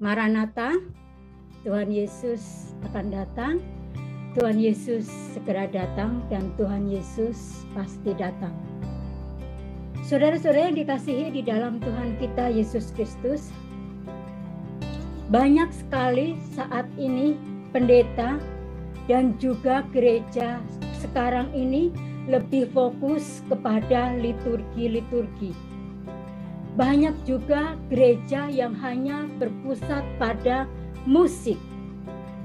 Maranatha, Tuhan Yesus akan datang. Tuhan Yesus segera datang dan Tuhan Yesus pasti datang. Saudara-saudara yang dikasihi di dalam Tuhan kita Yesus Kristus, banyak sekali saat ini pendeta dan juga gereja sekarang ini lebih fokus kepada liturgi-liturgi. Banyak juga gereja yang hanya berpusat pada musik.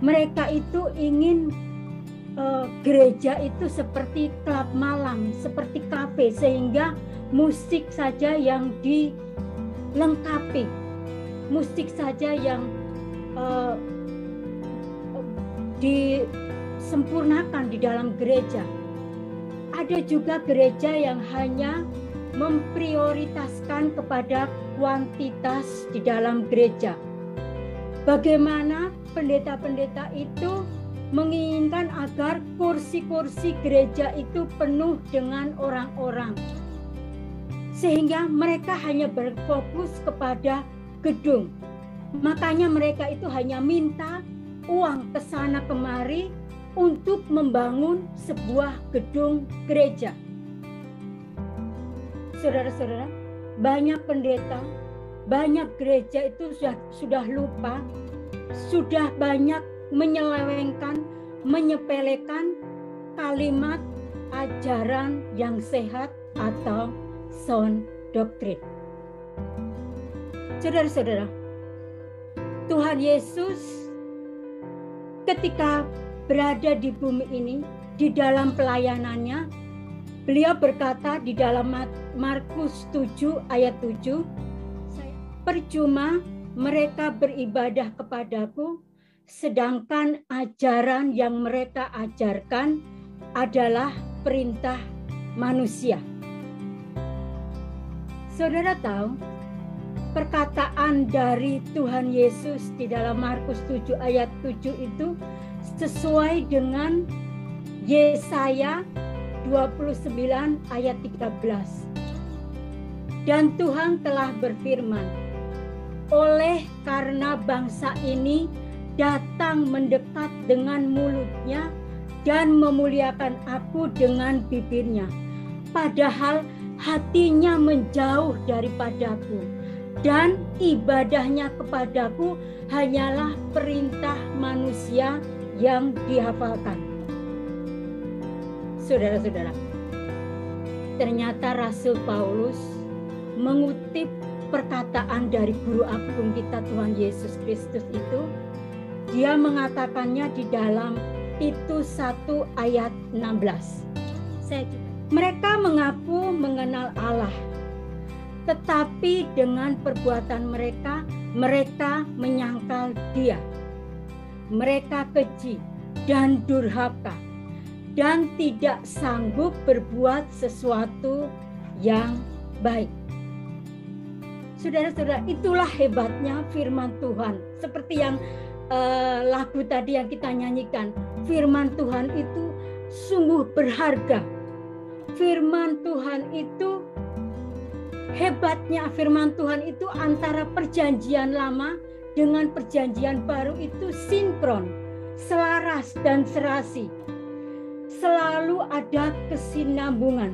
Mereka itu ingin gereja itu seperti klub malam, seperti kafe, sehingga musik saja yang dilengkapi, musik saja yang disempurnakan di dalam gereja. Ada juga gereja yang hanya memprioritaskan kepada kuantitas di dalam gereja. Bagaimana pendeta-pendeta itu menginginkan agar kursi-kursi gereja itu penuh dengan orang-orang, sehingga mereka hanya berfokus kepada gedung. Makanya mereka itu hanya minta uang ke sana kemari untuk membangun sebuah gedung gereja. Saudara-saudara, banyak pendeta, banyak gereja itu sudah lupa, sudah banyak menyelewengkan, menyepelekan kalimat ajaran yang sehat atau sound doctrine. Saudara-saudara, Tuhan Yesus ketika berada di bumi ini, di dalam pelayanannya, beliau berkata di dalam Markus 7 ayat 7, percuma mereka beribadah kepadaku, sedangkan ajaran yang mereka ajarkan adalah perintah manusia. Saudara tahu, perkataan dari Tuhan Yesus di dalam Markus 7 ayat 7 itu sesuai dengan Yesaya 29 ayat 13. Dan Tuhan telah berfirman, oleh karena bangsa ini datang mendekat dengan mulutnya dan memuliakan aku dengan bibirnya, padahal hatinya menjauh daripadaku, dan ibadahnya kepadaku hanyalah perintah manusia yang dihafalkan. Saudara-saudara, ternyata Rasul Paulus mengutip perkataan dari guru agung kita Tuhan Yesus Kristus itu. Dia mengatakannya di dalam Titus 1 ayat 16. Mereka mengaku mengenal Allah, tetapi dengan perbuatan mereka menyangkal Dia. Mereka keji dan durhaka dan tidak sanggup berbuat sesuatu yang baik. Saudara-saudara, itulah hebatnya firman Tuhan. Seperti yang lagu tadi yang kita nyanyikan, firman Tuhan itu sungguh berharga. Firman Tuhan itu, hebatnya firman Tuhan itu antara perjanjian lama dengan perjanjian baru itu sinkron, selaras dan serasi. Selalu ada kesinambungan.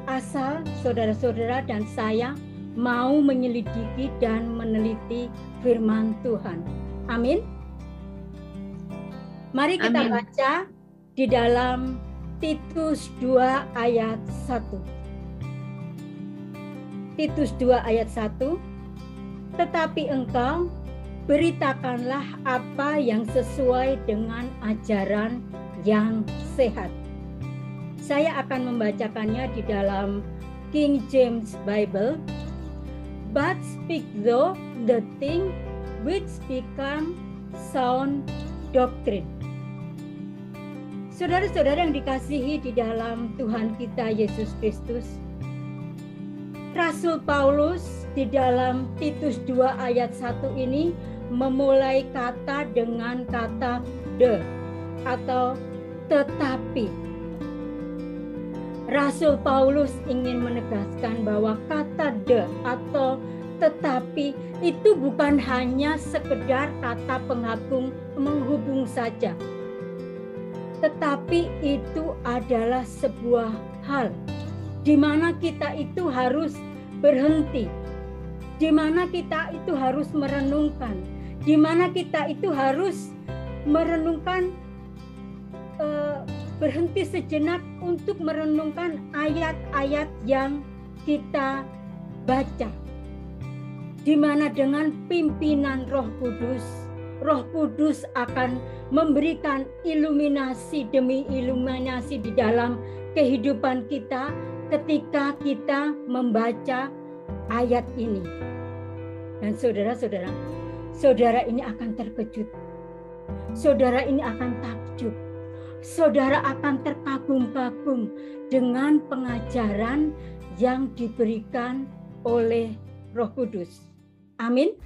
Asal saudara-saudara dan saya mau menyelidiki dan meneliti firman Tuhan. Amin. Mari kita baca di dalam Titus 2 ayat 1. Titus 2 ayat 1. Tetapi engkau beritakanlah apa yang sesuai dengan ajaran yang sehat. Saya akan membacakannya di dalam King James Bible. But speak thou the thing which become sound doctrine. Saudara-saudara yang dikasihi di dalam Tuhan kita Yesus Kristus, Rasul Paulus di dalam Titus 2 ayat 1 ini memulai kata dengan kata the atau tetapi. Rasul Paulus ingin menegaskan bahwa kata the atau tetapi itu bukan hanya sekedar kata menghubung saja, tetapi itu adalah sebuah hal di mana kita itu harus berhenti, di mana kita itu harus merenungkan, di mana kita itu harus merenungkan, berhenti sejenak untuk merenungkan ayat-ayat yang kita baca, di mana dengan pimpinan Roh Kudus akan memberikan iluminasi demi iluminasi di dalam kehidupan kita ketika kita membaca ayat ini. Dan saudara ini akan terkejut, saudara ini akan takjub, saudara akan terkagum-kagum dengan pengajaran yang diberikan oleh Roh Kudus. Amin.